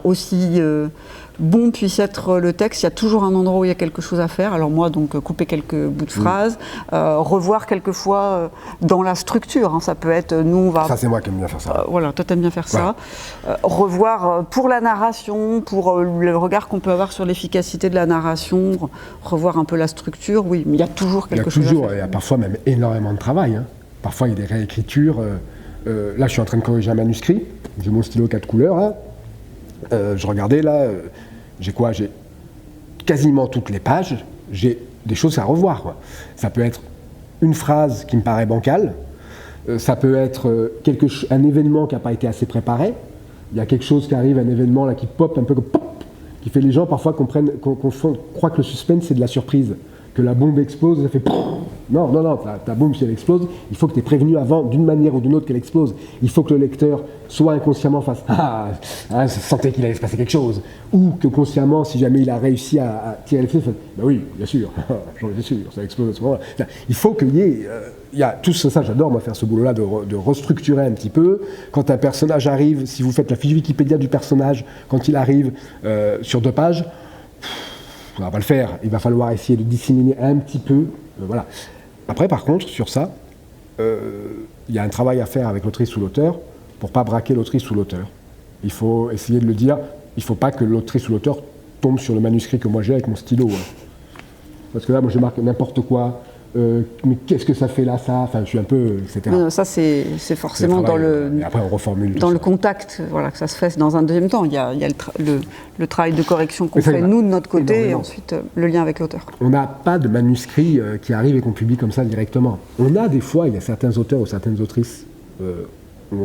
aussi bon puisse être le texte, il y a toujours un endroit où il y a quelque chose à faire. Alors moi, donc, couper quelques bouts de phrases, revoir quelquefois dans la structure. Hein, ça peut être, nous, on va... Ça, c'est moi qui aime bien faire ça. Voilà, toi, t'aimes bien faire ça. Revoir pour la narration, pour le regard qu'on peut avoir sur l'efficacité de la narration, revoir un peu la structure, oui, mais il y a toujours quelque chose à faire. Il y a parfois même énormément de travail. Hein. Parfois, il y a des réécritures. Là, je suis en train de corriger un manuscrit. J'ai mon stylo 4 couleurs, là. Je regardais, là, j'ai quoi? J'ai quasiment toutes les pages, j'ai des choses à revoir, quoi. Ça peut être une phrase qui me paraît bancale, ça peut être un événement qui n'a pas été assez préparé. Il y a quelque chose qui arrive, un événement là, qui pop, un peu comme pop, qui fait les gens parfois croient que le suspense c'est de la surprise, que la bombe explose, ça fait pop. Non, ta bombe si elle explose, il faut que tu aies prévenu avant d'une manière ou d'une autre qu'elle explose. Il faut que le lecteur soit inconsciemment fasse je sentais qu'il allait se passer quelque chose, ou que consciemment, si jamais il a réussi à tirer le fil, il fait bah oui, bien sûr, j'en étais sûr, ça explose à ce moment-là. Il faut qu'il y ait, il y a tout ça, j'adore moi faire ce boulot-là de restructurer un petit peu. Quand un personnage arrive, si vous faites la fiche Wikipédia du personnage, quand il arrive sur 2 pages, ça va pas le faire. Il va falloir essayer de disséminer un petit peu, voilà. Après, par contre, sur ça, il y a un travail à faire avec l'autrice ou l'auteur pour ne pas braquer l'autrice ou l'auteur. Il faut essayer de le dire, il ne faut pas que l'autrice ou l'auteur tombe sur le manuscrit que moi j'ai avec mon stylo. Hein. Parce que là, moi, je marque n'importe quoi. Mais qu'est-ce que ça fait là, ça? Enfin, je suis un peu, etc. Non, ça, c'est forcément dans le... Et après, on reformule dans le contact, voilà, que ça se fait dans un deuxième temps. Il y a le travail de correction qu'on fait, nous, de notre côté, et ensuite le lien avec l'auteur. On n'a pas de manuscrit qui arrive et qu'on publie comme ça directement. On a des fois, il y a certains auteurs ou certaines autrices, on